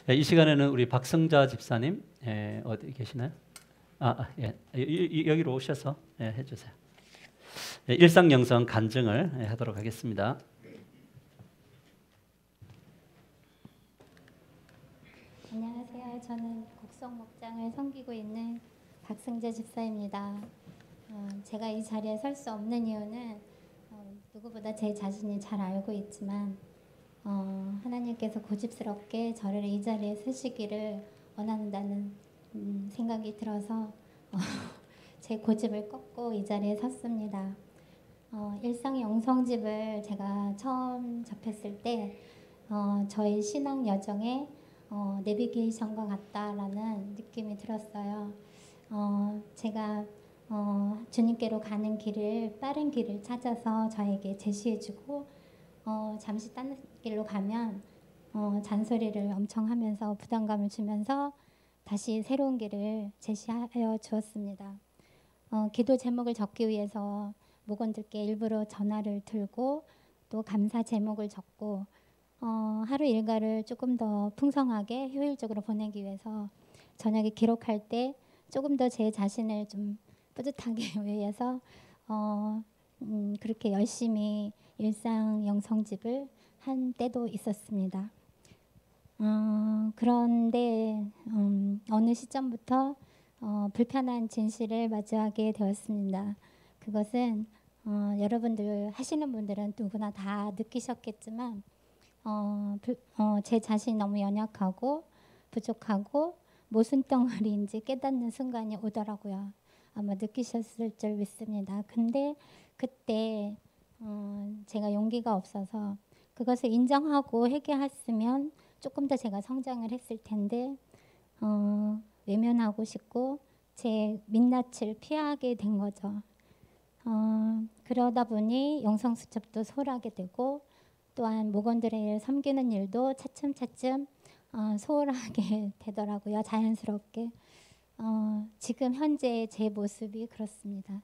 이 시간에는 우리 박성자 집사님 어디 계시나요? 예. 여기로 오셔서 해주세요. 일상영성 간증을 하도록 하겠습니다. 안녕하세요. 저는 곡성 목장을 섬기고 있는 박성자 집사입니다. 제가 이 자리에 설 수 없는 이유는 누구보다 제 자신이 잘 알고 있지만 하나님께서 고집스럽게 저를 이 자리에 쓰시기를 원한다는 생각이 들어서 제 고집을 꺾고 이 자리에 섰습니다. 일상 영성집을 제가 처음 접했을 때 저의 신앙 여정에 내비게이션과 같다라는 느낌이 들었어요. 제가 주님께로 가는 길을 빠른 길을 찾아서 저에게 제시해주고 잠시 딴 길로 가면 잔소리를 엄청 하면서 부담감을 주면서 다시 새로운 길을 제시하여 주었습니다. 기도 제목을 적기 위해서 목원들께 일부러 전화를 들고 또 감사 제목을 적고 하루 일과를 조금 더 풍성하게 효율적으로 보내기 위해서 저녁에 기록할 때 조금 더 제 자신을 좀 뿌듯하게 위해서 그렇게 열심히 일상 영성집을 한 때도 있었습니다. 그런데 어느 시점부터 불편한 진실을 마주하게 되었습니다. 그것은 여러분들 하시는 분들은 누구나 다 느끼셨겠지만 제 자신이 너무 연약하고 부족하고 모순덩어리인지 깨닫는 순간이 오더라고요. 아마 느끼셨을 줄 믿습니다. 근데 그때 제가 용기가 없어서 그것을 인정하고 회개했으면 조금 더 제가 성장을 했을 텐데 외면하고 싶고 제 민낯을 피하게 된 거죠. 그러다 보니 영성수첩도 소홀하게 되고 또한 목원들을 섬기는 일도 차츰차츰 소홀하게 되더라고요. 자연스럽게. 지금 현재 제 모습이 그렇습니다.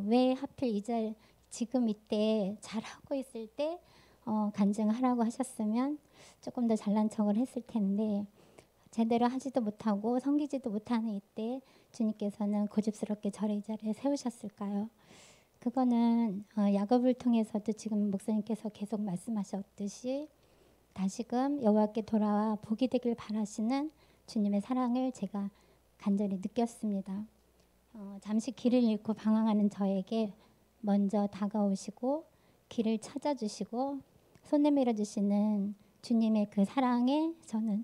왜 하필 지금 이때 잘하고 있을 때 간증하라고 하셨으면 조금 더 잘난 척을 했을 텐데 제대로 하지도 못하고 섬기지도 못하는 이때 주님께서는 고집스럽게 저를 이 자리에 세우셨을까요? 그거는 야곱을 통해서도 지금 목사님께서 계속 말씀하셨듯이 다시금 여호와께 돌아와 복이 되길 바라시는 주님의 사랑을 제가 간절히 느꼈습니다. 잠시 길을 잃고 방황하는 저에게 먼저 다가오시고 길을 찾아주시고 손 내밀어 주시는 주님의 그 사랑에 저는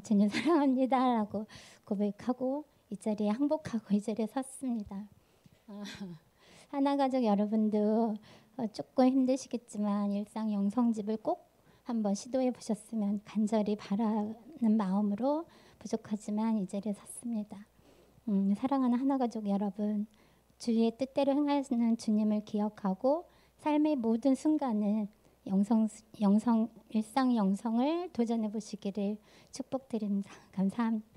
주님 사랑합니다 라고 고백하고 이 자리에 항복하고 이 자리에 섰습니다. 하나가족 여러분도 조금 힘드시겠지만 일상 영성집을 꼭 한번 시도해 보셨으면 간절히 바라는 마음으로 부족하지만 이 자리에 섰습니다. 사랑하는 하나가족 여러분, 주의 뜻대로 행하시는 주님을 기억하고 삶의 모든 순간을 일상 영성을 도전해 보시기를 축복드립니다. 감사합니다.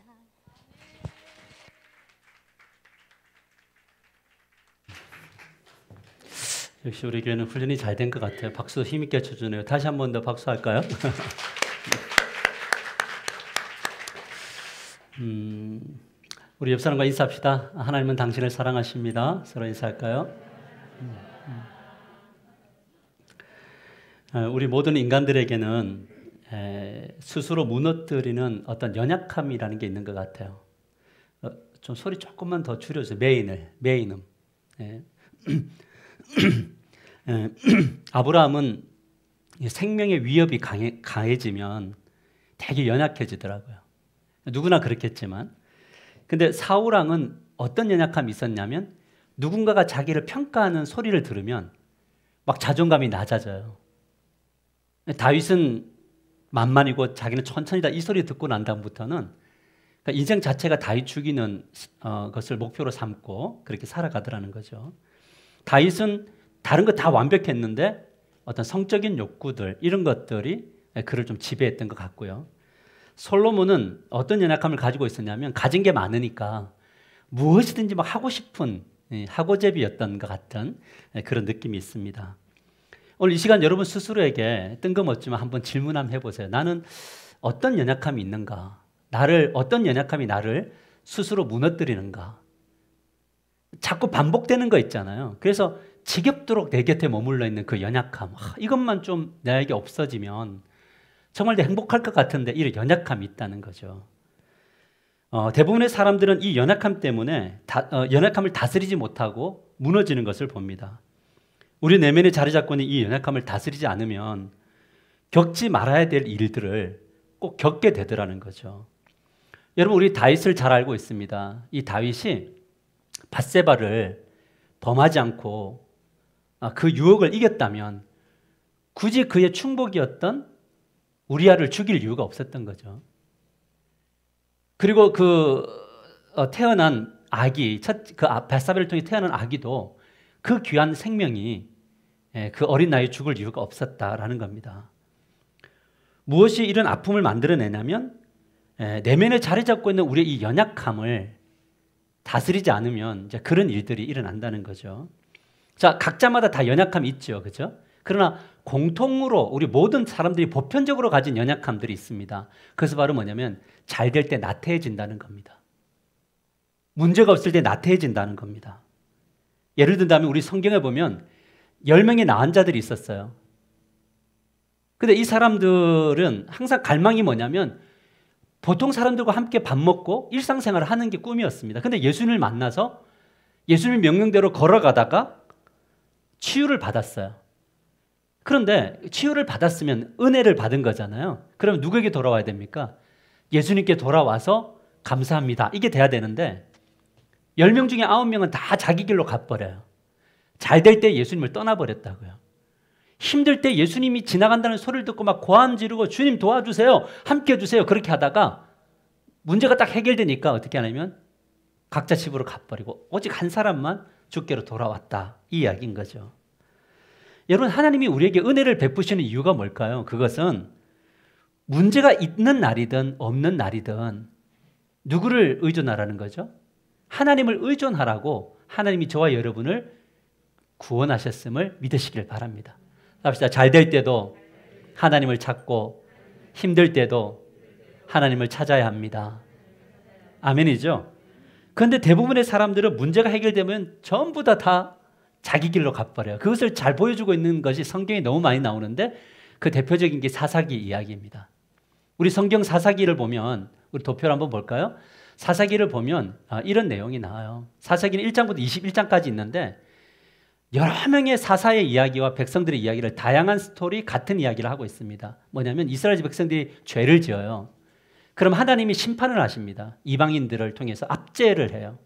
역시 우리 교회는 훈련이 잘 된 것 같아요. 박수 힘있게 쳐주네요. 다시 한 번 더 박수할까요? 우리 옆 사람과 인사합시다. 하나님은 당신을 사랑하십니다. 서로 인사할까요? 우리 모든 인간들에게는 스스로 무너뜨리는 어떤 연약함이라는 게 있는 것 같아요. 좀 소리 조금만 더 줄여주세요. 매인음. 아브라함은 생명의 위협이 강해지면 되게 연약해지더라고요. 누구나 그렇겠지만. 근데 사울왕은 어떤 연약함이 있었냐면 누군가가 자기를 평가하는 소리를 들으면 막 자존감이 낮아져요. 다윗은 만만이고 자기는 천천히다 이 소리 듣고 난 다음부터는 그러니까 인생 자체가 다윗 죽이는 것을 목표로 삼고 그렇게 살아가더라는 거죠. 다윗은 다른 거 다 완벽했는데 어떤 성적인 욕구들 이런 것들이 그를 좀 지배했던 것 같고요. 솔로몬은 어떤 연약함을 가지고 있었냐면 가진 게 많으니까 무엇이든지 막 하고 싶은 하고제비였던 것 같은 그런 느낌이 있습니다. 오늘 이 시간 여러분 스스로에게 뜬금없지만 한번 질문 한번 해보세요. 나는 어떤 연약함이 있는가? 어떤 연약함이 나를 스스로 무너뜨리는가? 자꾸 반복되는 거 있잖아요. 그래서 지겹도록 내 곁에 머물러 있는 그 연약함. 이것만 좀 나에게 없어지면 정말 내 행복할 것 같은데 이런 연약함이 있다는 거죠. 대부분의 사람들은 이 연약함 때문에 연약함을 다스리지 못하고 무너지는 것을 봅니다. 우리 내면에 자리 잡고 있는 이 연약함을 다스리지 않으면 겪지 말아야 될 일들을 꼭 겪게 되더라는 거죠. 여러분, 우리 다윗을 잘 알고 있습니다. 이 다윗이 밧세바를 범하지 않고 그 유혹을 이겼다면 굳이 그의 충복이었던 우리아를 죽일 이유가 없었던 거죠. 그리고 태어난 아기, 밧세바를 통해 태어난 아기도 그 귀한 생명이 그 어린 나이에 죽을 이유가 없었다라는 겁니다. 무엇이 이런 아픔을 만들어내냐면 내면에 자리 잡고 있는 우리의 이 연약함을 다스리지 않으면 이제 그런 일들이 일어난다는 거죠. 자, 각자마다 다 연약함이 있죠, 그렇죠? 그러나 공통으로 우리 모든 사람들이 보편적으로 가진 연약함들이 있습니다. 그것은 바로 뭐냐면 잘 될 때 나태해진다는 겁니다. 문제가 없을 때 나태해진다는 겁니다. 예를 든다면 우리 성경에 보면 10명의 나은 자들이 있었어요. 근데 이 사람들은 항상 갈망이 뭐냐면 보통 사람들과 함께 밥 먹고 일상생활을 하는 게 꿈이었습니다. 근데 예수님을 만나서 예수님 명령대로 걸어가다가 치유를 받았어요. 그런데 치유를 받았으면 은혜를 받은 거잖아요. 그럼 누구에게 돌아와야 됩니까? 예수님께 돌아와서 감사합니다. 이게 돼야 되는데 10명 중에 9명은 다 자기 길로 가버려요. 잘 될 때 예수님을 떠나버렸다고요. 힘들 때 예수님이 지나간다는 소리를 듣고 막 고함 지르고 주님 도와주세요. 함께 해주세요. 그렇게 하다가 문제가 딱 해결되니까 어떻게 하냐면 각자 집으로 가버리고 오직 한 사람만 주께로 돌아왔다. 이 이야기인 거죠. 여러분, 하나님이 우리에게 은혜를 베푸시는 이유가 뭘까요? 그것은 문제가 있는 날이든 없는 날이든 누구를 의존하라는 거죠? 하나님을 의존하라고 하나님이 저와 여러분을 구원하셨음을 믿으시길 바랍니다. 합시다. 잘 될 때도 하나님을 찾고 힘들 때도 하나님을 찾아야 합니다. 아멘이죠? 그런데 대부분의 사람들은 문제가 해결되면 전부 다 자기 길로 가버려요. 그것을 잘 보여주고 있는 것이 성경에 너무 많이 나오는데 그 대표적인 게 사사기 이야기입니다. 우리 성경 사사기를 보면 우리 도표를 한번 볼까요? 사사기를 보면 이런 내용이 나와요. 사사기는 1장부터 21장까지 있는데 여러 명의 사사의 이야기와 백성들의 이야기를 다양한 스토리, 같은 이야기를 하고 있습니다. 뭐냐면 이스라엘 백성들이 죄를 지어요. 그럼 하나님이 심판을 하십니다. 이방인들을 통해서 압제를 해요.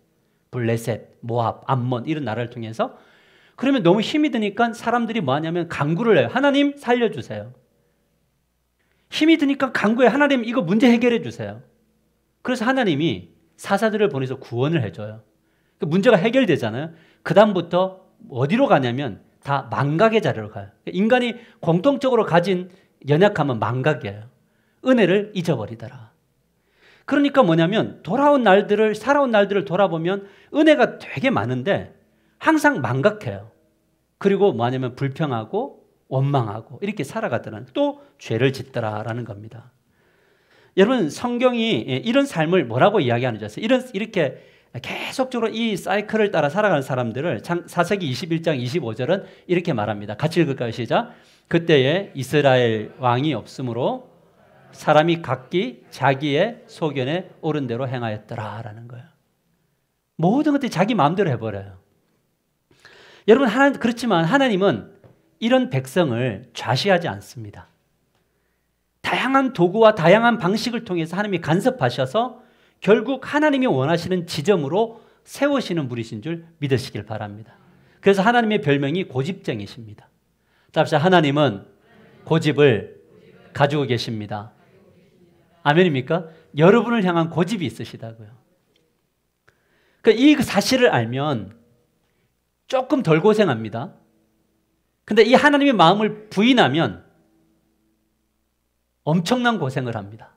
블레셋, 모압, 암몬 이런 나라를 통해서. 그러면 너무 힘이 드니까 사람들이 뭐 하냐면 간구를 해요. 하나님 살려주세요. 힘이 드니까 간구해. 하나님 이거 문제 해결해 주세요. 그래서 하나님이 사사들을 보내서 구원을 해줘요. 그 문제가 해결되잖아요. 그 다음부터 어디로 가냐면 다 망각의 자리로 가요. 인간이 공통적으로 가진 연약함은 망각이에요. 은혜를 잊어버리더라. 그러니까 뭐냐면 살아온 날들을 돌아보면 은혜가 되게 많은데 항상 망각해요. 그리고 뭐냐면 불평하고 원망하고 이렇게 살아가더라. 또 죄를 짓더라라는 겁니다. 여러분, 성경이 이런 삶을 뭐라고 이야기하는지 아세요? 이렇게 계속적으로 이 사이클을 따라 살아가는 사람들을 사사기 21장 25절은 이렇게 말합니다. 같이 읽을까요? 시작. 그때에 이스라엘 왕이 없으므로 사람이 각기 자기의 소견에 옳은 대로 행하였더라라는 거예요. 모든 것들이 자기 마음대로 해버려요. 여러분, 그렇지만 하나님은 이런 백성을 좌시하지 않습니다. 다양한 도구와 다양한 방식을 통해서 하나님이 간섭하셔서 결국 하나님이 원하시는 지점으로 세우시는 분이신 줄 믿으시길 바랍니다. 그래서 하나님의 별명이 고집쟁이십니다. 답시다. 하나님은 고집을 가지고 계십니다. 아멘입니까? 여러분을 향한 고집이 있으시다고요. 그러니까 이 사실을 알면 조금 덜 고생합니다. 근데 이 하나님의 마음을 부인하면 엄청난 고생을 합니다.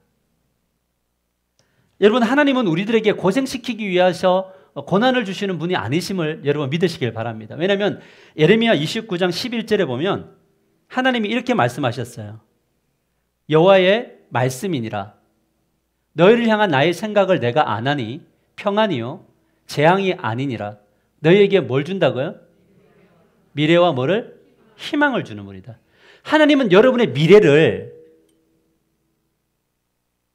여러분, 하나님은 우리들에게 고생시키기 위해서 고난을 주시는 분이 아니심을 여러분 믿으시길 바랍니다. 왜냐하면 예레미야 29장 11절에 보면 하나님이 이렇게 말씀하셨어요. 여호와의 말씀이니라. 너희를 향한 나의 생각을 내가 아나니 평안이요 재앙이 아니니라. 너희에게 뭘 준다고요? 미래와 뭐를? 희망을 주는물이다. 하나님은 여러분의 미래를,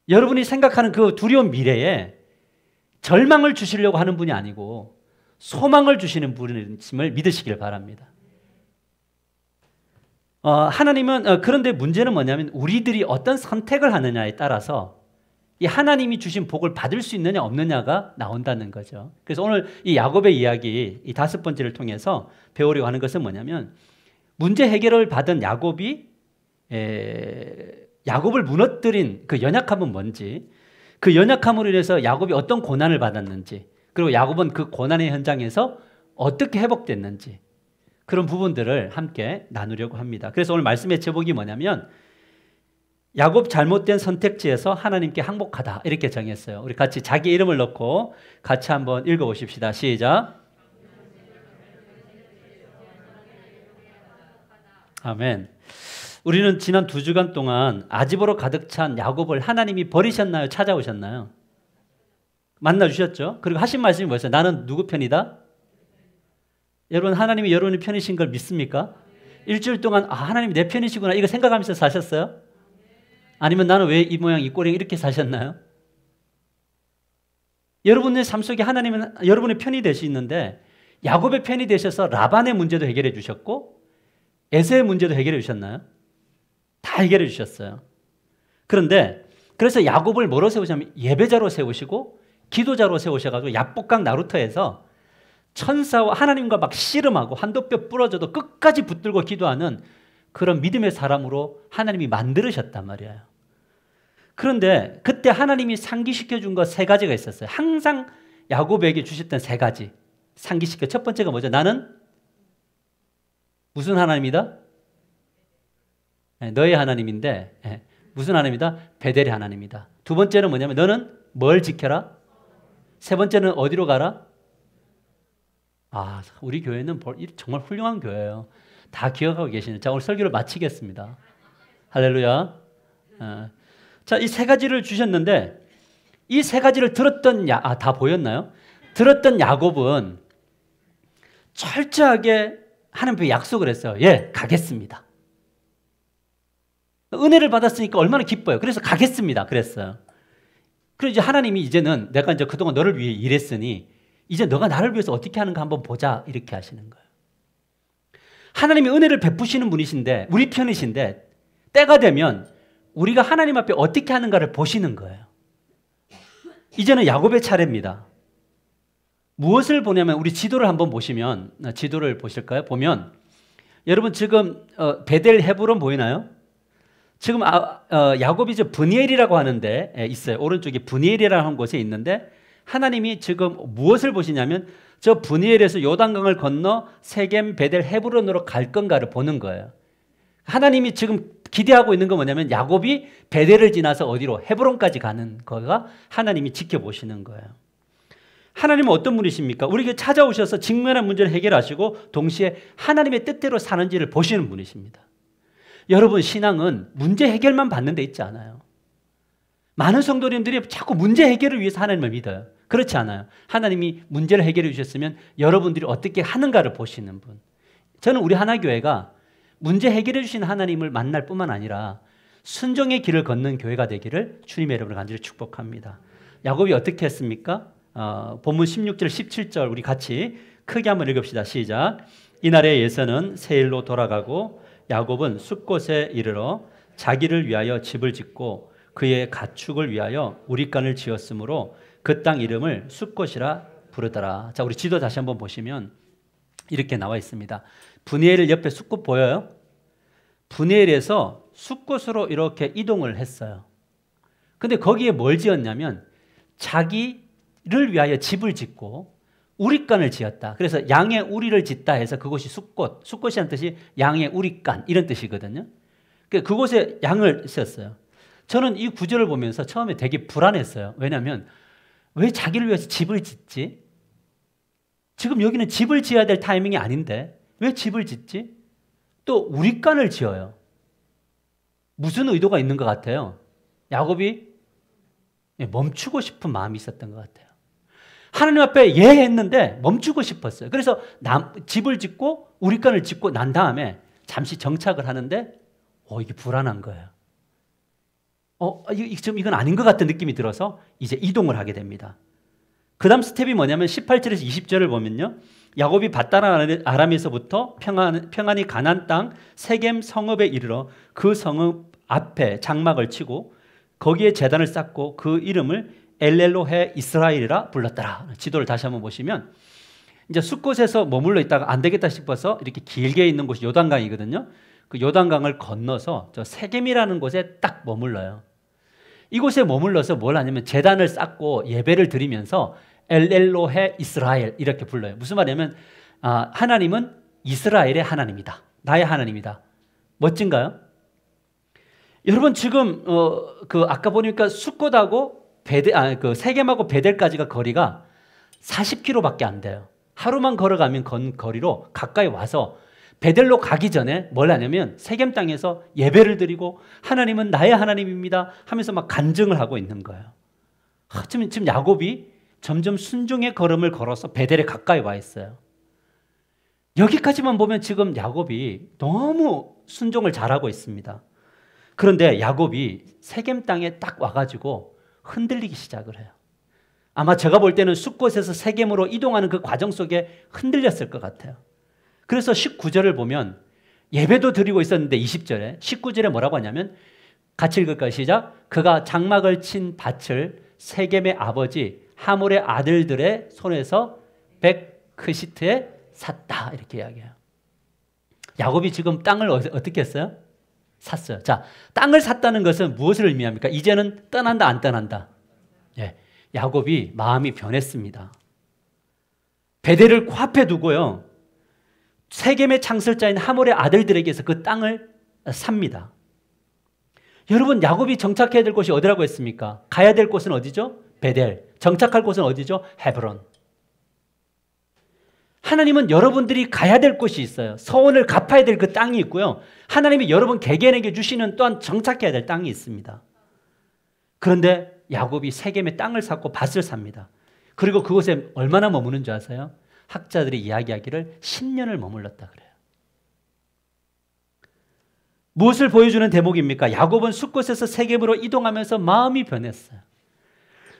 여러분이 생각하는 그 두려운 미래에 절망을 주시려고 하는 분이 아니고 소망을 주시는 분임을 믿으시길 바랍니다. 하나님은 그런데 문제는 뭐냐면 우리들이 어떤 선택을 하느냐에 따라서 이 하나님이 주신 복을 받을 수 있느냐 없느냐가 나온다는 거죠. 그래서 오늘 이 야곱의 이야기, 이 5번째를 통해서 배우려고 하는 것은 뭐냐면 문제 해결을 받은 야곱이 야곱을 무너뜨린 그 연약함은 뭔지, 그 연약함으로 인해서 야곱이 어떤 고난을 받았는지, 그리고 야곱은 그 고난의 현장에서 어떻게 회복됐는지, 그런 부분들을 함께 나누려고 합니다. 그래서 오늘 말씀의 제목이 뭐냐면 야곱 잘못된 선택지에서 하나님께 항복하다, 이렇게 정했어요. 우리 같이 자기 이름을 넣고 같이 한번 읽어보십시다. 시작. 아멘. 우리는 지난 2주간 동안 아집으로 가득 찬 야곱을 하나님이 버리셨나요? 찾아오셨나요? 만나주셨죠? 그리고 하신 말씀이 뭐였어요? 나는 누구 편이다? 여러분, 하나님이 여러분의 편이신 걸 믿습니까? 일주일 동안 하나님이 내 편이시구나 이거 생각하면서 사셨어요? 아니면 나는 왜 이 모양 이 꼴이 이렇게 사셨나요? 여러분의 삶 속에 하나님은 여러분의 편이 되시는데 야곱의 편이 되셔서 라반의 문제도 해결해 주셨고 에서의 문제도 해결해 주셨나요? 다 해결해 주셨어요. 그런데 그래서 야곱을 뭐로 세우시냐면 예배자로 세우시고 기도자로 세우셔가지고 야복강 나루터에서 천사와 하나님과 막 씨름하고 한도뼈 부러져도 끝까지 붙들고 기도하는 그런 믿음의 사람으로 하나님이 만들으셨단 말이에요. 그런데 그때 하나님이 상기시켜 준 것 3가지가 있었어요. 항상 야곱에게 주셨던 3가지 상기시켜. 첫 번째가 뭐죠? 나는 무슨 하나님이다? 너의 하나님인데 무슨 하나님이다? 베델의 하나님이다. 두 번째는 뭐냐면 너는 뭘 지켜라? 세 번째는 어디로 가라? 우리 교회는 정말 훌륭한 교회예요. 다 기억하고 계시는. 자, 오늘 설교를 마치겠습니다. 할렐루야. 자, 이 3가지를 주셨는데 이 3가지를 들었던 다 보였나요? 들었던 야곱은 철저하게 하나님께 약속을 했어요. 예, 가겠습니다. 은혜를 받았으니까 얼마나 기뻐요. 그래서 가겠습니다. 그랬어요. 그래서 이제 하나님이 이제는 내가 이제 그동안 너를 위해 일했으니 이제 너가 나를 위해서 어떻게 하는가 한번 보자, 이렇게 하시는 거예요. 하나님이 은혜를 베푸시는 분이신데 우리 편이신데 때가 되면 우리가 하나님 앞에 어떻게 하는가를 보시는 거예요. 이제는 야곱의 차례입니다. 무엇을 보냐면 우리 지도를 한번 보시면, 지도를 보실까요? 보면 여러분 지금 베델 헤브론 보이나요? 지금 야곱이 이제 브니엘이라고 하는데 있어요. 오른쪽에 브니엘이라는 곳에 있는데 하나님이 지금 무엇을 보시냐면 저 브니엘에서 요단강을 건너 세겜 베델 헤브론으로 갈 건가를 보는 거예요. 하나님이 지금 기대하고 있는 건 뭐냐면 야곱이 베델을 지나서 어디로? 헤브론까지 가는 거가 하나님이 지켜보시는 거예요. 하나님은 어떤 분이십니까? 우리에게 찾아오셔서 직면한 문제를 해결하시고 동시에 하나님의 뜻대로 사는지를 보시는 분이십니다. 여러분, 신앙은 문제 해결만 받는 데 있지 않아요. 많은 성도님들이 자꾸 문제 해결을 위해서 하나님을 믿어요. 그렇지 않아요. 하나님이 문제를 해결해 주셨으면 여러분들이 어떻게 하는가를 보시는 분. 저는 우리 하나교회가 문제 해결해 주시는 하나님을 만날 뿐만 아니라 순종의 길을 걷는 교회가 되기를 주님의 이름으로 간절히 축복합니다. 야곱이 어떻게 했습니까? 본문 16절 17절 우리 같이 크게 한번 읽읍시다. 시작. 이날에 에서는 세일로 돌아가고 야곱은 숫곳에 이르러 자기를 위하여 집을 짓고 그의 가축을 위하여 우릿간을 지었으므로 그 땅 이름을 숫곳이라 부르더라. 자, 우리 지도 다시 한번 보시면 이렇게 나와 있습니다. 브니엘 옆에 숫곳 보여요? 브니엘에서 숫곳으로 이렇게 이동을 했어요. 근데 거기에 뭘 지었냐면 자기를 위하여 집을 짓고 우릿간을 지었다. 그래서 양의 우리를 짓다 해서 그곳이 숫곳. 숫곳이라는 뜻이 양의 우릿간 이런 뜻이거든요. 그곳에 양을 지었어요. 저는 이 구절을 보면서 처음에 되게 불안했어요. 왜냐하면 왜 자기를 위해서 집을 짓지? 지금 여기는 집을 지어야 될 타이밍이 아닌데 왜 집을 짓지? 또 우릿간을 지어요. 무슨 의도가 있는 것 같아요? 야곱이 멈추고 싶은 마음이 있었던 것 같아요. 하나님 앞에 예 했는데 멈추고 싶었어요. 그래서 집을 짓고 우리간을 짓고 난 다음에 잠시 정착을 하는데 이게 불안한 거예요. 이건 아닌 것 같은 느낌이 들어서 이제 이동을 하게 됩니다. 그 다음 스텝이 뭐냐면 18절에서 20절을 보면요. 야곱이 밧다란 아람에서부터 평안히 가나안 땅 세겜 성읍에 이르러 그 성읍 앞에 장막을 치고 거기에 제단을 쌓고 그 이름을 엘렐로헤 이스라엘이라 불렀더라. 지도를 다시 한번 보시면 이제 숫곳에서 머물러 있다가 안 되겠다 싶어서 이렇게 길게 있는 곳이 요단강이거든요. 그 요단강을 건너서 저 세겜이라는 곳에 딱 머물러요. 이곳에 머물러서 뭘 하냐면 제단을 쌓고 예배를 드리면서 엘렐로헤 이스라엘 이렇게 불러요. 무슨 말이냐면 하나님은 이스라엘의 하나님이다. 나의 하나님이다. 멋진가요? 여러분 지금 아까 보니까 숫곳하고 세겜하고 베델까지가 거리가 40km밖에 안 돼요. 하루만 걸어가면 거리로 가까이 와서 베델로 가기 전에 뭘 하냐면 세겜 땅에서 예배를 드리고 하나님은 나의 하나님입니다 하면서 막 간증을 하고 있는 거예요. 지금 야곱이 점점 순종의 걸음을 걸어서 베델에 가까이 와 있어요. 여기까지만 보면 지금 야곱이 너무 순종을 잘하고 있습니다. 그런데 야곱이 세겜 땅에 딱 와가지고 흔들리기 시작을 해요. 아마 제가 볼 때는 숫곳에서 세겜으로 이동하는 그 과정 속에 흔들렸을 것 같아요. 그래서 19절을 보면 예배도 드리고 있었는데 20절에 19절에 뭐라고 하냐면 같이 읽을까요? 시작. 그가 장막을 친 밭을 세겜의 아버지 하몰의 아들들의 손에서 백크시트에 샀다 이렇게 이야기해요. 야곱이 지금 땅을 어떻게 했어요? 샀어요. 자, 땅을 샀다는 것은 무엇을 의미합니까? 이제는 떠난다 안 떠난다? 예, 야곱이 마음이 변했습니다. 베델을 코앞에 두고요. 세겜의 창설자인 하몰의 아들들에게서 그 땅을 삽니다. 여러분 야곱이 정착해야 될 곳이 어디라고 했습니까? 가야 될 곳은 어디죠? 베델. 정착할 곳은 어디죠? 헤브론. 하나님은 여러분들이 가야 될 곳이 있어요. 서원을 갚아야 될 그 땅이 있고요. 하나님이 여러분 개개인에게 주시는 또한 정착해야 될 땅이 있습니다. 그런데 야곱이 세겜의 땅을 샀고 밭을 삽니다. 그리고 그곳에 얼마나 머무는 줄 아세요? 학자들이 이야기하기를 10년을 머물렀다 그래요. 무엇을 보여주는 대목입니까? 야곱은 숫곳에서 세겜으로 이동하면서 마음이 변했어요.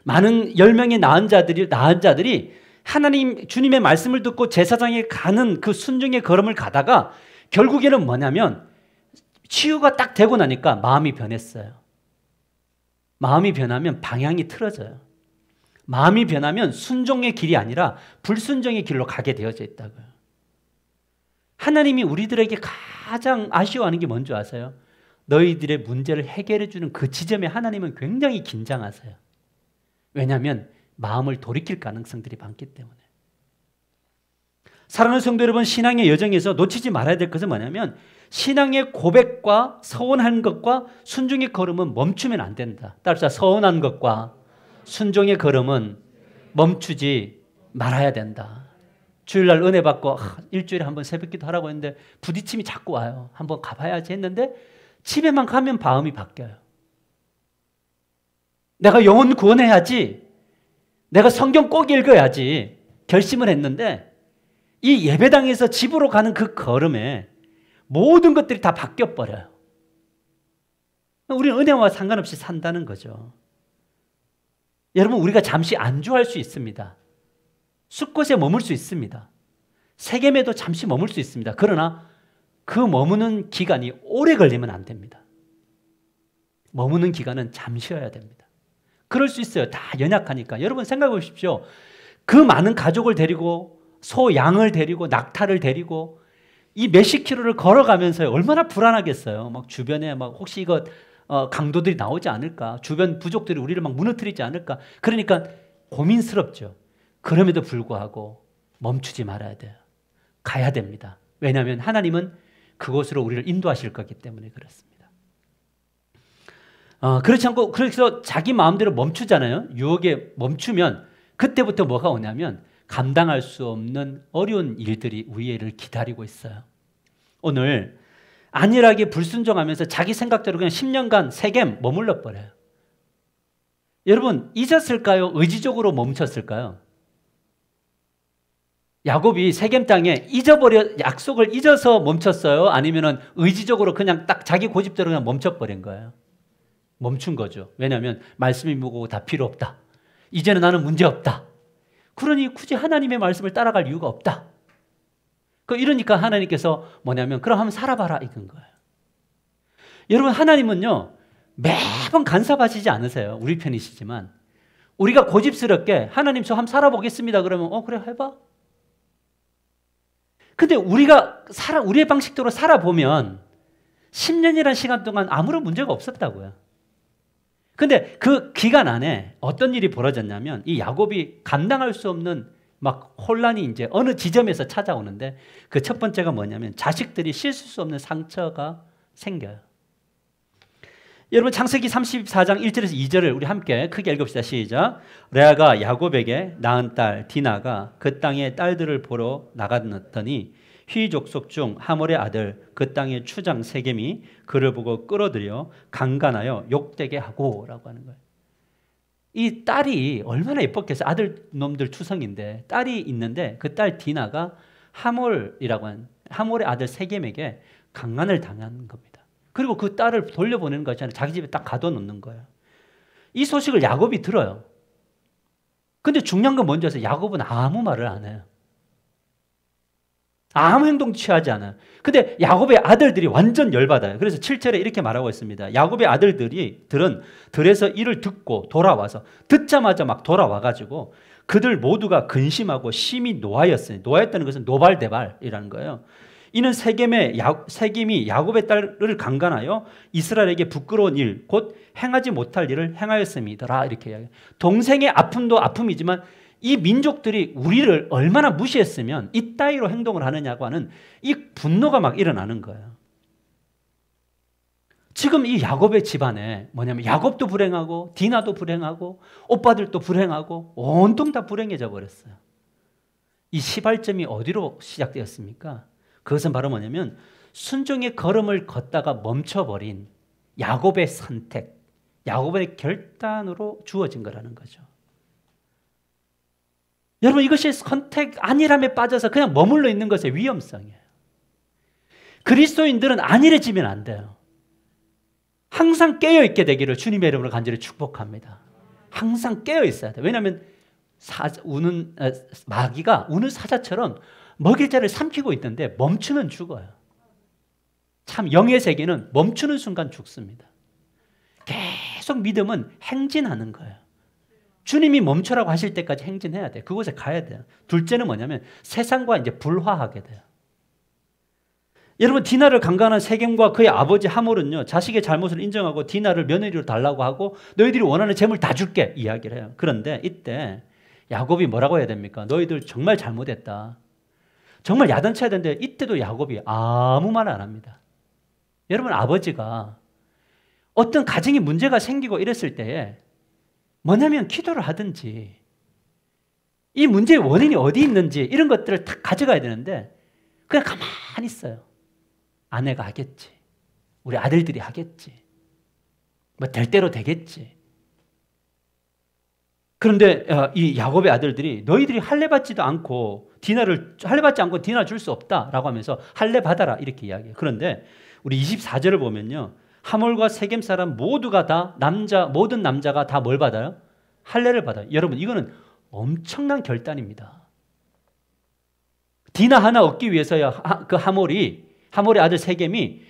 많은 10명의 나은 자들이 하나님 주님의 말씀을 듣고 제사장에 가는 그 순종의 걸음을 가다가 결국에는 뭐냐면 치유가 딱 되고 나니까 마음이 변했어요. 마음이 변하면 방향이 틀어져요. 마음이 변하면 순종의 길이 아니라 불순종의 길로 가게 되어져 있다고요. 하나님이 우리들에게 가장 아쉬워하는 게 뭔지 아세요? 너희들의 문제를 해결해 주는 그 지점에 하나님은 굉장히 긴장하세요. 왜냐하면 마음을 돌이킬 가능성들이 많기 때문에. 사랑하는 성도 여러분, 신앙의 여정에서 놓치지 말아야 될 것은 뭐냐면 신앙의 고백과 서원한 것과 순종의 걸음은 멈추면 안 된다. 따라서 서원한 것과 순종의 걸음은 멈추지 말아야 된다. 주일날 은혜 받고 일주일에 한번 새벽기도 하라고 했는데 부딪힘이 자꾸 와요. 한번 가봐야지 했는데 집에만 가면 마음이 바뀌어요. 내가 영혼 구원해야지, 내가 성경 꼭 읽어야지 결심을 했는데 이 예배당에서 집으로 가는 그 걸음에 모든 것들이 다 바뀌어버려요. 우리는 은혜와 상관없이 산다는 거죠. 여러분, 우리가 잠시 안주할 수 있습니다. 숫곳에 머물 수 있습니다. 세겜에도 잠시 머물 수 있습니다. 그러나 그 머무는 기간이 오래 걸리면 안 됩니다. 머무는 기간은 잠시여야 됩니다. 그럴 수 있어요. 다 연약하니까. 여러분 생각해 보십시오. 그 많은 가족을 데리고 소, 양을 데리고 낙타를 데리고 이 몇십 킬로를 걸어가면서 얼마나 불안하겠어요. 막 주변에 막 혹시 이거 강도들이 나오지 않을까? 주변 부족들이 우리를 막 무너뜨리지 않을까? 그러니까 고민스럽죠. 그럼에도 불구하고 멈추지 말아야 돼요. 가야 됩니다. 왜냐하면 하나님은 그곳으로 우리를 인도하실 거기 때문에 그렇습니다. 그렇지 않고 그래서 자기 마음대로 멈추잖아요. 유혹에 멈추면 그때부터 뭐가 오냐면 감당할 수 없는 어려운 일들이 우리를 기다리고 있어요. 오늘 안일하게 불순종하면서 자기 생각대로 그냥 10년간 세겜 머물러 버려요. 여러분 잊었을까요? 의지적으로 멈췄을까요? 야곱이 세겜 땅에 약속을 잊어서 멈췄어요? 아니면은 의지적으로 그냥 딱 자기 고집대로 그냥 멈춰버린 거예요? 멈춘 거죠. 왜냐하면 말씀이 무거고 다 필요 없다. 이제는 나는 문제 없다. 그러니 굳이 하나님의 말씀을 따라갈 이유가 없다. 이러니까 하나님께서 뭐냐면 그럼 한번 살아봐라 이건 거예요. 여러분 하나님은요 매번 간섭하시지 않으세요. 우리 편이시지만 우리가 고집스럽게 하나님 저 한번 살아보겠습니다. 그러면 그래 해봐. 근데 우리의 방식대로 살아보면 10년이라는 시간 동안 아무런 문제가 없었다고요. 근데 그 기간 안에 어떤 일이 벌어졌냐면 이 야곱이 감당할 수 없는 막 혼란이 이제 어느 지점에서 찾아오는데 그 첫 번째가 뭐냐면 자식들이 씻을 수 없는 상처가 생겨요. 여러분 창세기 34장 1절에서 2절을 우리 함께 크게 읽읍시다. 시작. 레아가 야곱에게 낳은 딸 디나가 그 땅의 딸들을 보러 나갔더니 휘 족속 중 하몰의 아들 그 땅의 추장 세겜이 그를 보고 끌어들여 강간하여 욕되게 하고 라고 하는 거예요. 이 딸이 얼마나 예뻤겠어요. 아들 놈들 추성인데 딸이 있는데 그 딸 디나가 하몰이라고 하는 하몰의 아들 세겜에게 강간을 당한 겁니다. 그리고 그 딸을 돌려보내는 것이 아니라 자기 집에 딱 가둬놓는 거예요. 이 소식을 야곱이 들어요. 근데 중요한 건 뭔지 아세요? 야곱은 아무 말을 안 해요. 아무 행동 취하지 않아요. 근데 야곱의 아들들이 완전 열받아요. 그래서 7절에 이렇게 말하고 있습니다. 야곱의 아들들은 들에서 이를 듣고 돌아와서 듣자마자 막 돌아와가지고 그들 모두가 근심하고 심히 노하였어요. 노하였다는 것은 노발대발이라는 거예요. 이는 세겜이 야곱의 딸을 강간하여 이스라엘에게 부끄러운 일, 곧 행하지 못할 일을 행하였음이더라. 이렇게 이야기해요. 동생의 아픔도 아픔이지만 이 민족들이 우리를 얼마나 무시했으면 이 따위로 행동을 하느냐고 하는 이 분노가 막 일어나는 거예요. 지금 이 야곱의 집안에 뭐냐면 야곱도 불행하고 디나도 불행하고 오빠들도 불행하고 온통 다 불행해져 버렸어요. 이 시발점이 어디로 시작되었습니까? 그것은 바로 뭐냐면 순종의 걸음을 걷다가 멈춰버린 야곱의 선택, 야곱의 결단으로 주어진 거라는 거죠. 여러분 이것이 선택 안일함에 빠져서 그냥 머물러 있는 것의 위험성이에요. 그리스도인들은 안일해지면 안 돼요. 항상 깨어있게 되기를 주님의 이름으로 간절히 축복합니다. 항상 깨어있어야 돼요. 왜냐하면 마귀가 우는 사자처럼 먹일 자를 삼키고 있던데 멈추면 죽어요. 참 영의 세계는 멈추는 순간 죽습니다. 계속 믿음은 행진하는 거예요. 주님이 멈추라고 하실 때까지 행진해야 돼요. 그곳에 가야 돼요. 둘째는 뭐냐면 세상과 이제 불화하게 돼요. 여러분 디나를 강간한 세겜과 그의 아버지 하몰은요 자식의 잘못을 인정하고 디나를 며느리로 달라고 하고 너희들이 원하는 재물 다 줄게 이야기를 해요. 그런데 이때 야곱이 뭐라고 해야 됩니까? 너희들 정말 잘못했다. 정말 야단쳐야 되는데 이때도 야곱이 아무 말 안 합니다. 여러분 아버지가 어떤 가정에 문제가 생기고 이랬을 때에 뭐냐면 기도를 하든지 이 문제의 원인이 어디 있는지 이런 것들을 다 가져가야 되는데 그냥 가만히 있어요. 아내가 하겠지. 우리 아들들이 하겠지. 뭐 될 대로 되겠지. 그런데 이 야곱의 아들들이 너희들이 할례 받지도 않고 할례 받지 않고 디나 줄 수 없다라고 하면서 할례 받아라 이렇게 이야기해요. 그런데 우리 24절을 보면요. 하몰과 세겜 사람 모두가 다 모든 남자가 다 뭘 받아요? 할례를 받아요. 여러분 이거는 엄청난 결단입니다. 디나 하나 얻기 위해서야 그 하몰의 아들 세겜이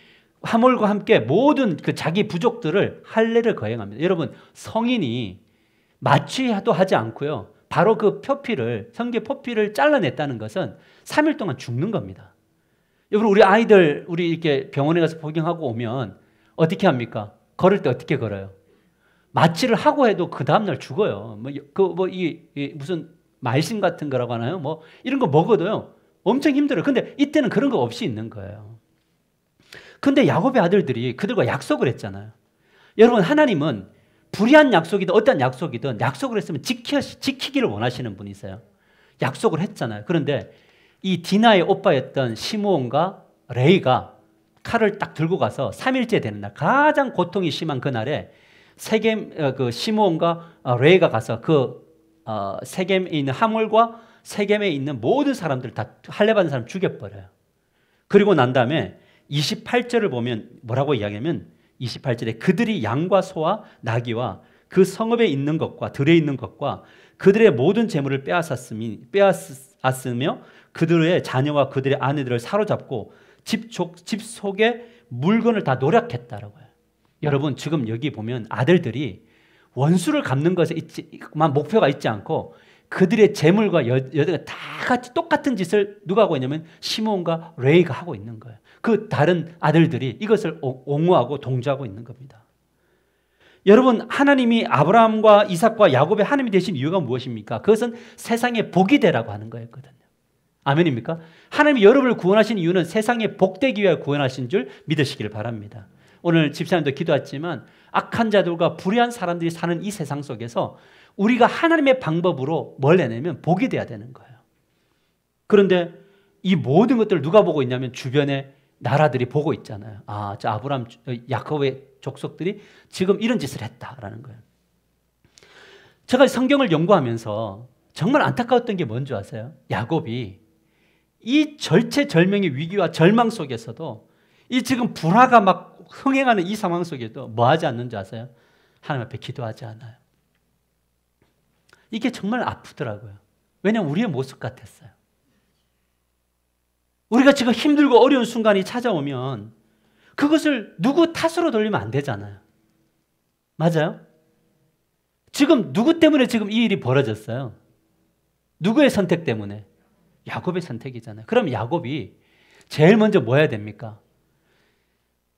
하몰과 함께 모든 그 자기 부족들을 할례를 거행합니다. 여러분 성인이 마취도 하지 않고요. 바로 그 성계 표피를 잘라냈다는 것은 3일 동안 죽는 겁니다. 여러분 우리 아이들 우리 이렇게 병원에 가서 복용하고 오면 어떻게 합니까? 걸을 때 어떻게 걸어요? 마취를 하고 해도 그 다음날 죽어요. 무슨 말신 같은 거라고 하나요? 뭐 이런 거 먹어도요. 엄청 힘들어요. 근데 이때는 그런 거 없이 있는 거예요. 근데 야곱의 아들들이 그들과 약속을 했잖아요. 여러분 하나님은 불의한 약속이든 어떤 약속이든 약속을 했으면 지키기를 원하시는 분이세요. 약속을 했잖아요. 그런데 이 디나의 오빠였던 시므온과 레이가 칼을 딱 들고 가서 3일째 되는 날 가장 고통이 심한 그날에 세겜 그 시므온과 레이가 가서 세겜에 있는 하몰과 세겜에 있는 모든 사람들 다 할례 받은 사람 죽여버려요. 그리고 난 다음에 28절을 보면 뭐라고 이야기하면 28절에 그들이 양과 소와 나귀와 그 성읍에 있는 것과 들에 있는 것과 그들의 모든 재물을 빼앗으며 그들의 자녀와 그들의 아내들을 사로잡고 집 속에 물건을 다 노략했다라고 해요. 여러분 지금 여기 보면 아들들이 원수를 갚는 것에만 목표가 있지 않고 그들의 재물과 여자가 다 같이 똑같은 짓을 누가 하고 있냐면 시므온과 레이가 하고 있는 거예요. 그 다른 아들들이 이것을 옹호하고 동조하고 있는 겁니다. 여러분 하나님이 아브라함과 이삭과 야곱의 하나님이 되신 이유가 무엇입니까? 그것은 세상에 복이 되라고 하는 거였거든요. 아멘입니까? 하나님이 여러분을 구원하신 이유는 세상에 복되기 위하여 구원하신 줄 믿으시기를 바랍니다. 오늘 집사님도 기도했지만 악한 자들과 불의한 사람들이 사는 이 세상 속에서 우리가 하나님의 방법으로 뭘 내냐면 복이 돼야 되는 거예요. 그런데 이 모든 것들을 누가 보고 있냐면 주변에 나라들이 보고 있잖아요. 저 아브라함, 야곱의 족속들이 지금 이런 짓을 했다라는 거예요. 제가 성경을 연구하면서 정말 안타까웠던 게 뭔지 아세요? 야곱이 이 절체절명의 위기와 절망 속에서도 이 지금 불화가 막 흥행하는 이 상황 속에도 뭐 하지 않는지 아세요? 하나님 앞에 기도하지 않아요. 이게 정말 아프더라고요. 왜냐하면 우리의 모습 같았어요. 우리가 지금 힘들고 어려운 순간이 찾아오면 그것을 누구 탓으로 돌리면 안 되잖아요. 맞아요? 지금 누구 때문에 지금 이 일이 벌어졌어요? 누구의 선택 때문에? 야곱의 선택이잖아요. 그럼 야곱이 제일 먼저 뭐 해야 됩니까?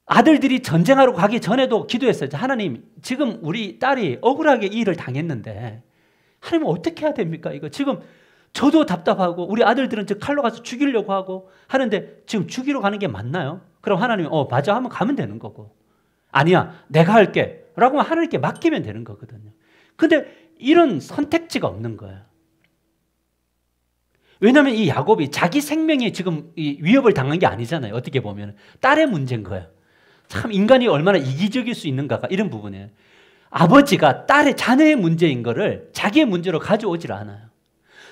아들들이 전쟁하러 가기 전에도 기도했어요. 하나님, 지금 우리 딸이 억울하게 이 일을 당했는데 하나님 어떻게 해야 됩니까? 이거 지금 저도 답답하고 우리 아들들은 저 칼로 가서 죽이려고 하고 하는데 지금 죽이러 가는 게 맞나요? 그럼 하나님이 맞아 하면 가면 되는 거고, 아니야 내가 할게 라고 하면 하나님께 맡기면 되는 거거든요. 근데 이런 선택지가 없는 거예요. 왜냐하면 이 야곱이 자기 생명에 지금 이 위협을 당한 게 아니잖아요. 어떻게 보면 딸의 문제인 거예요. 참 인간이 얼마나 이기적일 수 있는가가 이런 부분이에요. 아버지가 딸의 자녀의 문제인 거를 자기의 문제로 가져오질 않아요.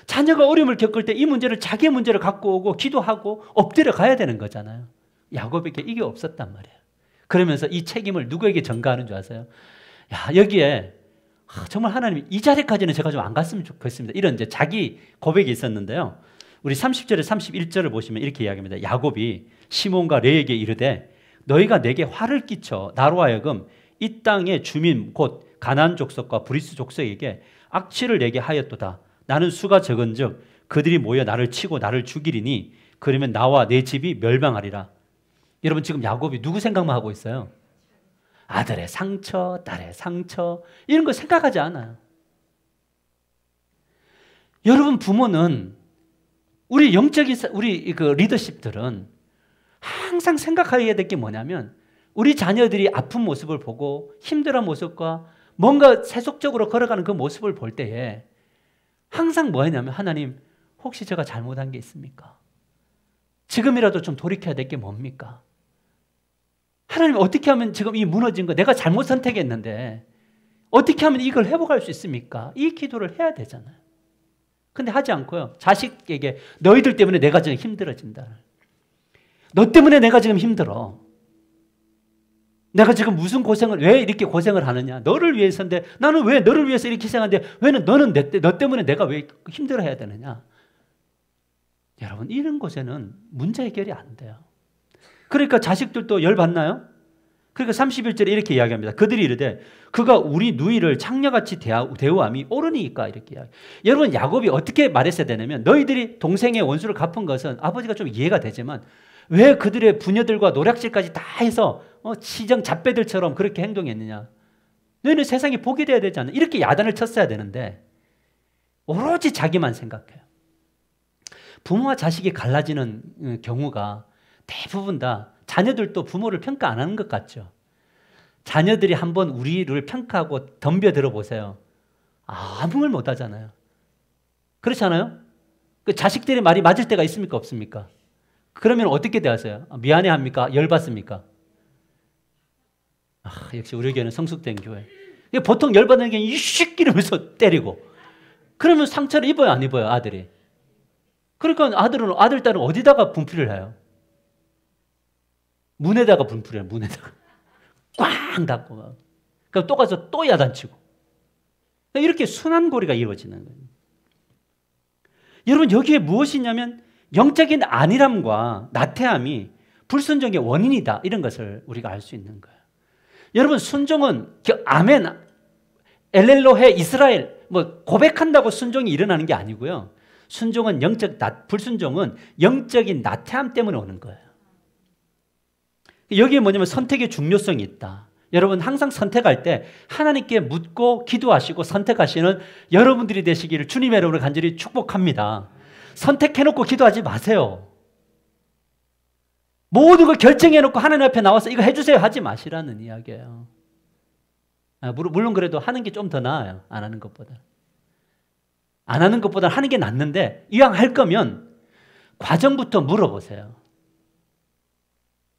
자녀가 어려움을 겪을 때 이 문제를 자기의 문제로 갖고 오고 기도하고 엎드려 가야 되는 거잖아요. 야곱에게 이게 없었단 말이에요. 그러면서 이 책임을 누구에게 전가하는 줄 아세요? 여기에 정말 하나님 이 자리까지는 제가 좀 안 갔으면 좋겠습니다. 이런 이제 자기 고백이 있었는데요. 우리 30절에 31절을 보시면 이렇게 이야기합니다. 야곱이 시몬과 레에게 이르되 너희가 내게 화를 끼쳐 나로 하여금 이 땅의 주민 곧 가나안 족속과 브리스 족속에게 악취를 내게 하였도다. 나는 수가 적은즉 그들이 모여 나를 치고 나를 죽이리니 그러면 나와 내 집이 멸망하리라. 여러분 지금 야곱이 누구 생각만 하고 있어요? 아들의 상처, 딸의 상처 이런 거 생각하지 않아요. 여러분 부모는 우리 영적인 우리 그 리더십들은 항상 생각해야 될 게 뭐냐면 우리 자녀들이 아픈 모습을 보고 힘들어한 모습과 뭔가 세속적으로 걸어가는 그 모습을 볼 때에 항상 뭐 했냐면 하나님 혹시 제가 잘못한 게 있습니까? 지금이라도 좀 돌이켜야 될 게 뭡니까? 하나님 어떻게 하면 지금 이 무너진 거 내가 잘못 선택했는데 어떻게 하면 이걸 회복할 수 있습니까? 이 기도를 해야 되잖아요. 근데 하지 않고요. 자식에게 너희들 때문에 내가 지금 힘들어진다. 너 때문에 내가 지금 힘들어. 내가 지금 무슨 고생을 왜 이렇게 고생을 하느냐. 너를 위해서인데 나는 왜 너를 위해서 이렇게 희생하는데 왜 너는 너 때문에 내가 왜 힘들어해야 되느냐. 여러분 이런 곳에는 문제 해결이 안 돼요. 그러니까 자식들도 열받나요? 그러니까 31절에 이렇게 이야기합니다. 그들이 이르되 그가 우리 누이를 창녀같이 대우함이 옳으니까 이렇게 이야기. 여러분 야곱이 어떻게 말했어야 되냐면 너희들이 동생의 원수를 갚은 것은 아버지가 좀 이해가 되지만 왜 그들의 부녀들과 노략질까지 다 해서 시정 잡배들처럼 그렇게 행동했느냐. 너희는 세상에 복이 돼야 되지 않나. 이렇게 야단을 쳤어야 되는데 오로지 자기만 생각해요. 부모와 자식이 갈라지는 경우가 대부분 다 자녀들도 부모를 평가 안 하는 것 같죠. 자녀들이 한번 우리를 평가하고 덤벼들어 보세요. 아무 말 못 하잖아요. 그렇지 않아요? 그 자식들의 말이 맞을 때가 있습니까? 없습니까? 그러면 어떻게 대하세요? 미안해 합니까? 열받습니까? 역시 우리 교회는 성숙된 교회. 보통 열받는 게 이씩 이러면서 때리고. 그러면 상처를 입어요, 안 입어요, 아들이? 그러니까 아들, 딸은 어디다가 분풀이를 해요? 문에다가 분풀이해요, 문에다가. 꽝 닫고 막. 그럼 또 가서 또 야단치고. 이렇게 순환고리가 이루어지는 거예요. 여러분, 여기에 무엇이 있냐면 영적인 안일함과 나태함이 불순종의 원인이다, 이런 것을 우리가 알 수 있는 거예요. 여러분, 순종은 아멘, 엘렐로헤 이스라엘 뭐 고백한다고 순종이 일어나는 게 아니고요. 순종은 불순종은 영적인 나태함 때문에 오는 거예요. 여기에 뭐냐면 선택의 중요성이 있다. 여러분, 항상 선택할 때 하나님께 묻고 기도하시고 선택하시는 여러분들이 되시기를 주님의 이름으로 간절히 축복합니다. 선택해놓고 기도하지 마세요. 모든 걸 결정해놓고 하나님 앞에 나와서 이거 해주세요 하지 마시라는 이야기예요. 물론 그래도 하는 게 좀 더 나아요, 안 하는 것보다. 안 하는 것보다 하는 게 낫는데 이왕 할 거면 과정부터 물어보세요.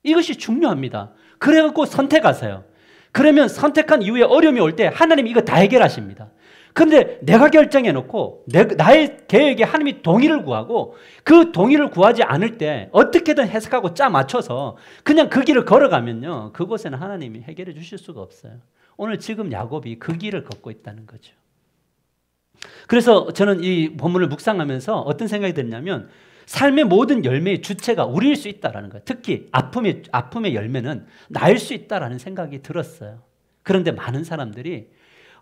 이것이 중요합니다. 그래갖고 선택하세요. 그러면 선택한 이후에 어려움이 올 때 하나님 이거 다 해결하십니다. 그런데 내가 결정해놓고 나의 계획에 하나님이 동의를 구하고 그 동의를 구하지 않을 때 어떻게든 해석하고 짜 맞춰서 그냥 그 길을 걸어가면요, 그곳에는 하나님이 해결해 주실 수가 없어요. 오늘 지금 야곱이 그 길을 걷고 있다는 거죠. 그래서 저는 이 본문을 묵상하면서 어떤 생각이 들냐면 삶의 모든 열매의 주체가 우리일 수 있다는 거예요. 특히 아픔의 열매는 나일 수 있다는 생각이 들었어요. 그런데 많은 사람들이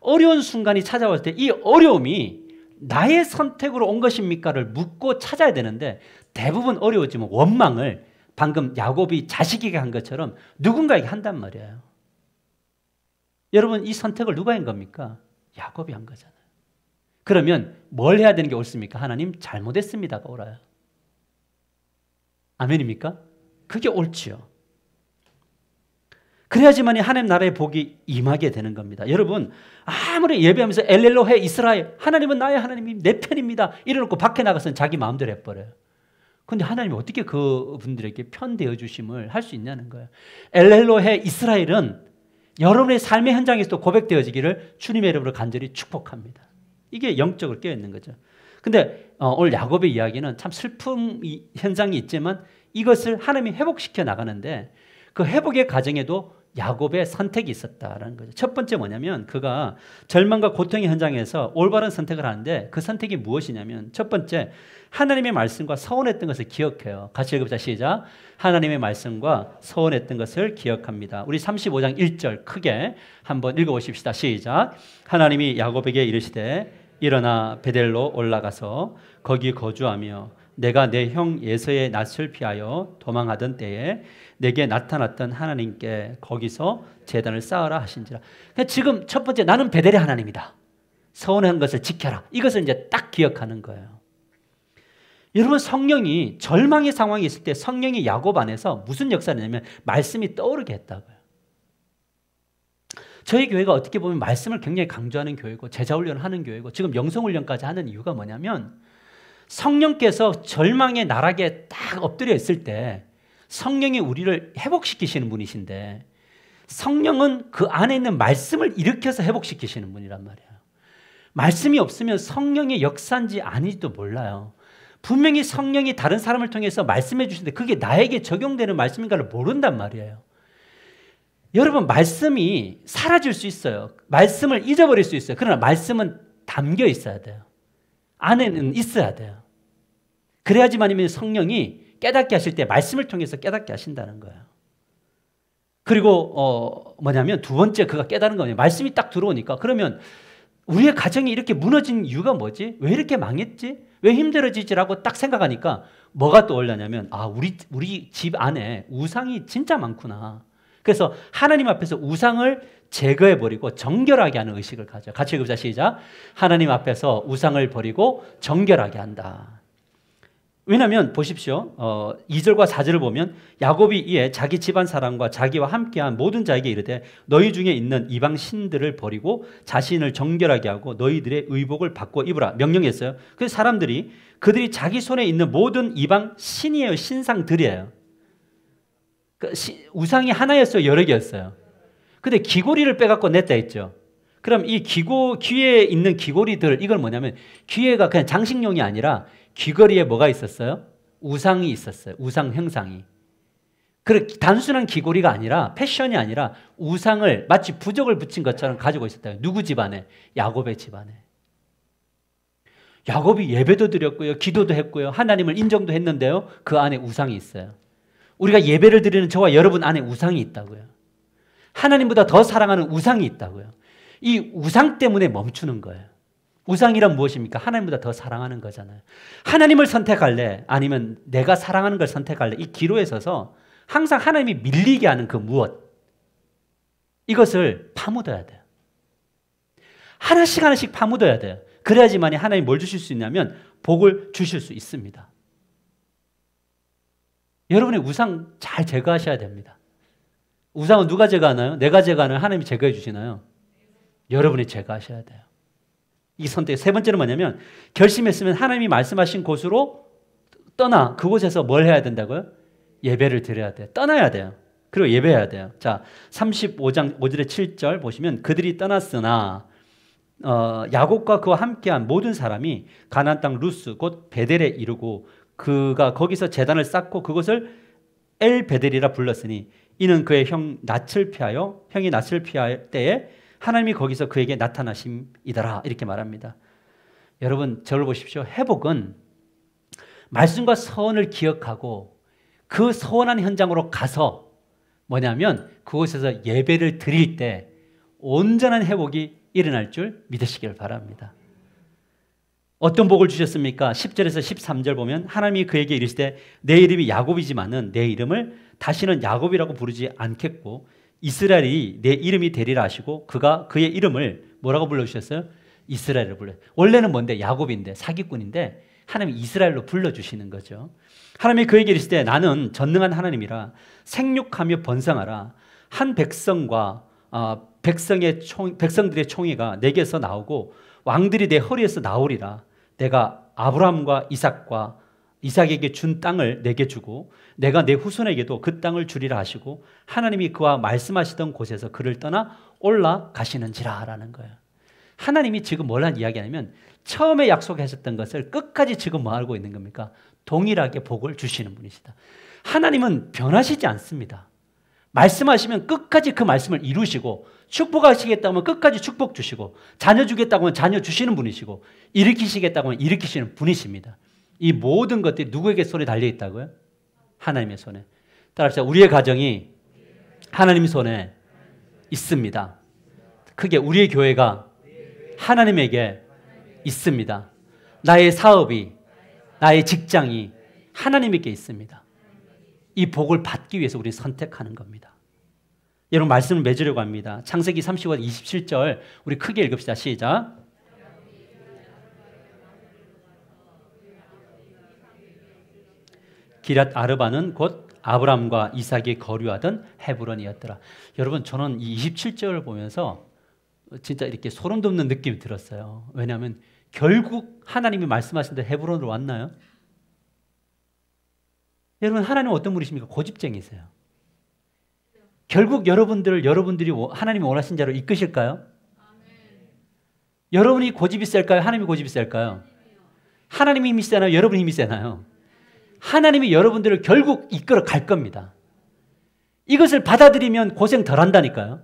어려운 순간이 찾아올 때 이 어려움이 나의 선택으로 온 것입니까를 묻고 찾아야 되는데 대부분 어려워지면 원망을 방금 야곱이 자식에게 한 것처럼 누군가에게 한단 말이에요. 여러분, 이 선택을 누가 한 겁니까? 야곱이 한 거잖아요. 그러면 뭘 해야 되는 게 옳습니까? 하나님 잘못했습니다가 옳아요. 아멘입니까? 그게 옳지요. 그래야지만 하나님 나라의 복이 임하게 되는 겁니다. 여러분, 아무리 예배하면서 엘렐로헤 이스라엘, 하나님은 나의 하나님이 내 편입니다, 이래놓고 밖에 나가서는 자기 마음대로 해버려요. 그런데 하나님이 어떻게 그분들에게 편되어 주심을 할 수 있냐는 거예요. 엘렐로헤 이스라엘은 여러분의 삶의 현장에서도 고백되어지기를 주님의 이름으로 간절히 축복합니다. 이게 영적으로 깨어있는 거죠. 근데 오늘 야곱의 이야기는 참 슬픔 현장이 있지만 이것을 하나님이 회복시켜 나가는데 그 회복의 과정에도 야곱의 선택이 있었다라는 거죠. 첫 번째 뭐냐면 그가 절망과 고통의 현장에서 올바른 선택을 하는데 그 선택이 무엇이냐면 첫 번째, 하나님의 말씀과 서원했던 것을 기억해요. 같이 읽읍시다. 시작. 하나님의 말씀과 서원했던 것을 기억합니다. 우리 35장 1절 크게 한번 읽어보십시다. 시작. 하나님이 야곱에게 이르시되 일어나 베델로 올라가서 거기 거주하며 내가 내 형 에서의 낯을 피하여 도망하던 때에 내게 나타났던 하나님께 거기서 제단을 쌓으라 하신지라. 지금 첫 번째, 나는 베델의 하나님이다. 서원한 것을 지켜라. 이것을 이제 딱 기억하는 거예요. 여러분, 성령이 절망의 상황이 있을 때 성령이 야곱 안에서 무슨 역사를 하냐면 말씀이 떠오르게 했다고요. 저희 교회가 어떻게 보면 말씀을 굉장히 강조하는 교회고 제자훈련을 하는 교회고 지금 영성훈련까지 하는 이유가 뭐냐면 성령께서 절망의 나락에 딱 엎드려 있을 때 성령이 우리를 회복시키시는 분이신데 성령은 그 안에 있는 말씀을 일으켜서 회복시키시는 분이란 말이에요. 말씀이 없으면 성령의 역사인지 아닌지도 몰라요. 분명히 성령이 다른 사람을 통해서 말씀해 주시는데 그게 나에게 적용되는 말씀인가를 모른단 말이에요. 여러분, 말씀이 사라질 수 있어요. 말씀을 잊어버릴 수 있어요. 그러나 말씀은 담겨 있어야 돼요. 안에는 있어야 돼요. 그래야지만 성령이 깨닫게 하실 때 말씀을 통해서 깨닫게 하신다는 거예요. 그리고 뭐냐면 두 번째 그가 깨닫는 거예요. 말씀이 딱 들어오니까 그러면 우리의 가정이 이렇게 무너진 이유가 뭐지? 왜 이렇게 망했지? 왜 힘들어지지라고 딱 생각하니까 뭐가 떠올랐냐면 우리 집 안에 우상이 진짜 많구나. 그래서 하나님 앞에서 우상을 제거해버리고 정결하게 하는 의식을 가져. 같이 읽읍시다. 시작. 하나님 앞에서 우상을 버리고 정결하게 한다. 왜냐하면 보십시오. 2절과 4절을 보면 야곱이 이에 자기 집안 사람과 자기와 함께한 모든 자에게 이르되 너희 중에 있는 이방 신들을 버리고 자신을 정결하게 하고 너희들의 의복을 바꿔 입으라 명령했어요. 그래서 사람들이 그들이 자기 손에 있는 모든 이방 신이에요. 신상들이에요. 우상이 하나였어요? 여러 개였어요? 근데 귀고리를 빼갖고 냈다 했죠. 그럼 이 귀에 있는 귀걸이들, 이걸 뭐냐면 귀에가 그냥 장식용이 아니라 귀걸이에 뭐가 있었어요? 우상이 있었어요. 우상 형상이. 단순한 귀걸이가 아니라 패션이 아니라 우상을 마치 부적을 붙인 것처럼 가지고 있었다. 누구 집안에? 야곱의 집안에. 야곱이 예배도 드렸고요. 기도도 했고요. 하나님을 인정도 했는데요. 그 안에 우상이 있어요. 우리가 예배를 드리는 저와 여러분 안에 우상이 있다고요. 하나님보다 더 사랑하는 우상이 있다고요. 이 우상 때문에 멈추는 거예요. 우상이란 무엇입니까? 하나님보다 더 사랑하는 거잖아요. 하나님을 선택할래? 아니면 내가 사랑하는 걸 선택할래? 이 기로에 서서 항상 하나님이 밀리게 하는 그 무엇, 이것을 파묻어야 돼요. 하나씩 파묻어야 돼요. 그래야지만 하나님이 뭘 주실 수 있냐면 복을 주실 수 있습니다. 여러분의 우상 잘 제거하셔야 됩니다. 우상은 누가 제거하나요? 내가 제거하나요? 하나님이 제거해 주시나요? 여러분이 제거하셔야 돼요. 이 선택. 세 번째는 뭐냐면 결심했으면 하나님이 말씀하신 곳으로 떠나 그곳에서 뭘 해야 된다고요? 예배를 드려야 돼요. 떠나야 돼요. 그리고 예배해야 돼요. 자, 35장 5절에 7절 보시면 그들이 떠났으나 야곱과 그와 함께한 모든 사람이 가나안 땅 루스 곧 베델에 이르고 그가 거기서 제단을 쌓고 그것을 엘 베델이라 불렀으니 이는 그의 형이 낯을 피할 때에 하나님이 거기서 그에게 나타나심이더라 이렇게 말합니다. 여러분 저를 보십시오. 회복은 말씀과 서원을 기억하고 그 서원한 현장으로 가서 뭐냐면 그곳에서 예배를 드릴 때 온전한 회복이 일어날 줄 믿으시길 바랍니다. 어떤 복을 주셨습니까? 10절에서 13절 보면 하나님이 그에게 이르시되 내 이름이 야곱이지만은 내 이름을 다시는 야곱이라고 부르지 않겠고 이스라엘이 내 이름이 되리라 하시고 그가 그의 이름을 뭐라고 불러주셨어요? 이스라엘을 불러요. 원래는 뭔데? 야곱인데 사기꾼인데 하나님이 이스라엘로 불러주시는 거죠. 하나님이 그에게 이르시되 나는 전능한 하나님이라 생육하며 번성하라. 한 백성과 백성들의 총회가 내게서 나오고 왕들이 내 허리에서 나오리라. 내가 아브라함과 이삭에게 준 땅을 내게 주고 내가 내 후손에게도 그 땅을 주리라 하시고 하나님이 그와 말씀하시던 곳에서 그를 떠나 올라가시는지라 라는 거예요. 하나님이 지금 뭘 이야기하냐면 처음에 약속하셨던 것을 끝까지 지금 뭐 하고 있는 겁니까? 동일하게 복을 주시는 분이시다. 하나님은 변하시지 않습니다. 말씀하시면 끝까지 그 말씀을 이루시고 축복하시겠다고 하면 끝까지 축복 주시고 자녀 주겠다고 하면 자녀 주시는 분이시고 일으키시겠다고 하면 일으키시는 분이십니다. 이 모든 것들이 누구에게 손에 달려 있다고요? 하나님의 손에. 따라합시다. 우리의 가정이 하나님 손에 있습니다. 크게 우리의 교회가 하나님에게 있습니다. 나의 사업이 나의 직장이 하나님에게 있습니다. 이 복을 받기 위해서 우리는 선택하는 겁니다. 여러분 말씀을 맺으려고 합니다. 창세기 35장 27절 우리 크게 읽읍시다. 시작. 기랏 아르바는 곧 아브람과 이삭이 거류하던 헤브론이었더라. 여러분 저는 이 27절을 보면서 진짜 이렇게 소름 돋는 느낌이 들었어요. 왜냐하면 결국 하나님이 말씀하신 대로 헤브론으로 왔나요? 여러분 하나님은 어떤 분이십니까? 고집쟁이세요. 결국 여러분들이 하나님이 원하신 대로 이끄실까요? 여러분이 고집이 셀까요? 하나님이 고집이 셀까요? 하나님이 힘이 세나요? 여러분이 힘이 세나요? 하나님이 여러분들을 결국 이끌어 갈 겁니다. 이것을 받아들이면 고생 덜 한다니까요.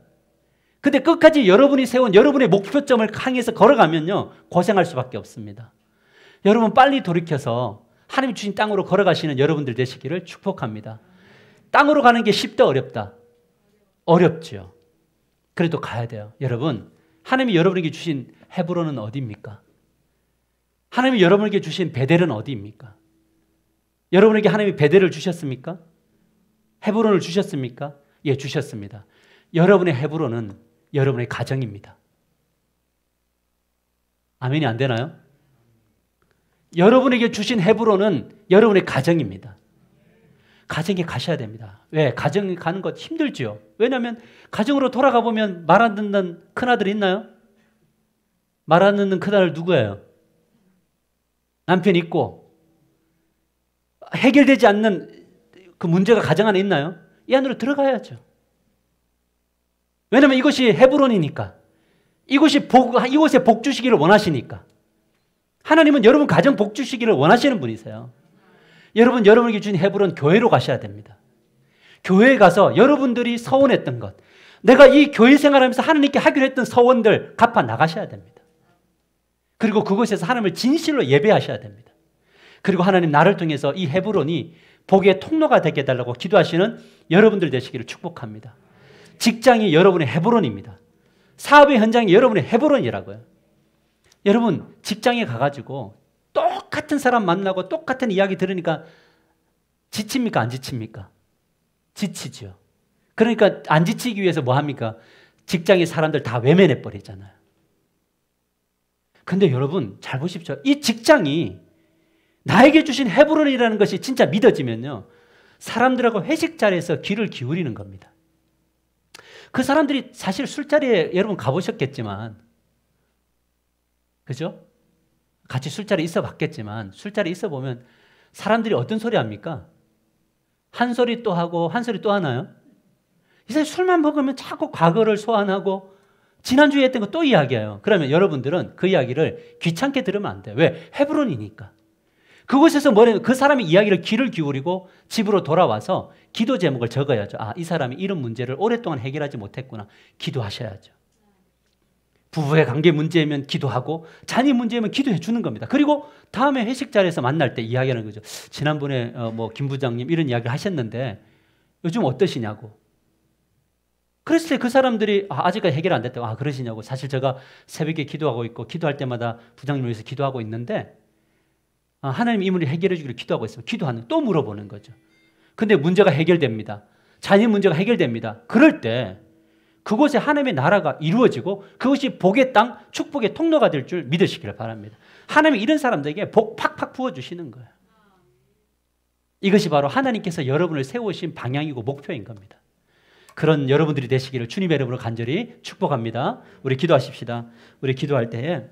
근데 끝까지 여러분이 세운 여러분의 목표점을 향해서 걸어가면요 고생할 수밖에 없습니다. 여러분 빨리 돌이켜서 하나님이 주신 땅으로 걸어가시는 여러분들 되시기를 축복합니다. 땅으로 가는 게 쉽다 어렵다? 어렵죠. 그래도 가야 돼요. 여러분 하나님이 여러분에게 주신 헤브론은 어디입니까? 하나님이 여러분에게 주신 베델은 어디입니까? 여러분에게 하나님이 베델을 주셨습니까? 헤브론을 주셨습니까? 예, 주셨습니다. 여러분의 헤브론은 여러분의 가정입니다. 아멘이 안 되나요? 여러분에게 주신 헤브론은 여러분의 가정입니다. 가정에 가셔야 됩니다. 왜? 가정에 가는 것 힘들죠. 왜냐하면 가정으로 돌아가 보면 말 안 듣는 큰아들 있나요? 말 안 듣는 큰아들 누구예요? 남편 있고 해결되지 않는 그 문제가 가정 안에 있나요? 이 안으로 들어가야죠. 왜냐하면 이것이 헤브론이니까. 이곳에 복 주시기를 원하시니까. 하나님은 여러분 가정 복 주시기를 원하시는 분이세요. 여러분, 여러분에게 주신 헤브론 교회로 가셔야 됩니다. 교회에 가서 여러분들이 서원했던 것, 내가 이 교회 생활하면서 하나님께 하기로 했던 서원들 갚아 나가셔야 됩니다. 그리고 그곳에서 하나님을 진실로 예배하셔야 됩니다. 그리고 하나님 나를 통해서 이 헤브론이 복의 통로가 되게 해달라고 기도하시는 여러분들 되시기를 축복합니다. 직장이 여러분의 헤브론입니다. 사업의 현장이 여러분의 헤브론이라고요. 여러분, 직장에 가가지고 똑같은 사람 만나고 똑같은 이야기 들으니까 지칩니까? 안 지칩니까? 지치죠. 그러니까 안 지치기 위해서 뭐 합니까? 직장의 사람들 다 외면해 버리잖아요. 근데 여러분 잘 보십시오. 이 직장이 나에게 주신 헤브론이라는 것이 진짜 믿어지면요, 사람들하고 회식 자리에서 귀를 기울이는 겁니다. 그 사람들이 사실 술자리에 여러분 가보셨겠지만, 그죠? 같이 술자리에 있어 봤겠지만, 술자리에 있어 보면 사람들이 어떤 소리 합니까? 한 소리 또 하고 한 소리 또 하나요? 이 사람이 술만 먹으면 자꾸 과거를 소환하고 지난주에 했던 거 또 이야기해요. 그러면 여러분들은 그 이야기를 귀찮게 들으면 안 돼요. 왜? 헤브론이니까. 그곳에서 그 사람의 이야기를 귀를 기울이고 집으로 돌아와서 기도 제목을 적어야죠. 아, 이 사람이 이런 문제를 오랫동안 해결하지 못했구나. 기도하셔야죠. 부부의 관계 문제면 기도하고, 자녀 문제면 기도해 주는 겁니다. 그리고 다음에 회식 자리에서 만날 때 이야기하는 거죠. 지난번에 김 부장님 이런 이야기를 하셨는데 요즘 어떠시냐고. 그랬을 때 그 사람들이 아직까지 해결 안 됐다고. 그러시냐고. 사실 제가 새벽에 기도하고 있고, 기도할 때마다 부장님을 위해서 기도하고 있는데 하나님 이 문제를 해결해 주기를 기도하고 있으면 기도하는, 또 물어보는 거죠. 근데 문제가 해결됩니다. 자녀 문제가 해결됩니다. 그럴 때 그곳에 하나님의 나라가 이루어지고 그것이 복의 땅, 축복의 통로가 될 줄 믿으시기를 바랍니다. 하나님이 이런 사람들에게 복 팍팍 부어주시는 거예요. 이것이 바로 하나님께서 여러분을 세우신 방향이고 목표인 겁니다. 그런 여러분들이 되시기를 주님의 이름으로 간절히 축복합니다. 우리 기도하십시다. 우리 기도할 때에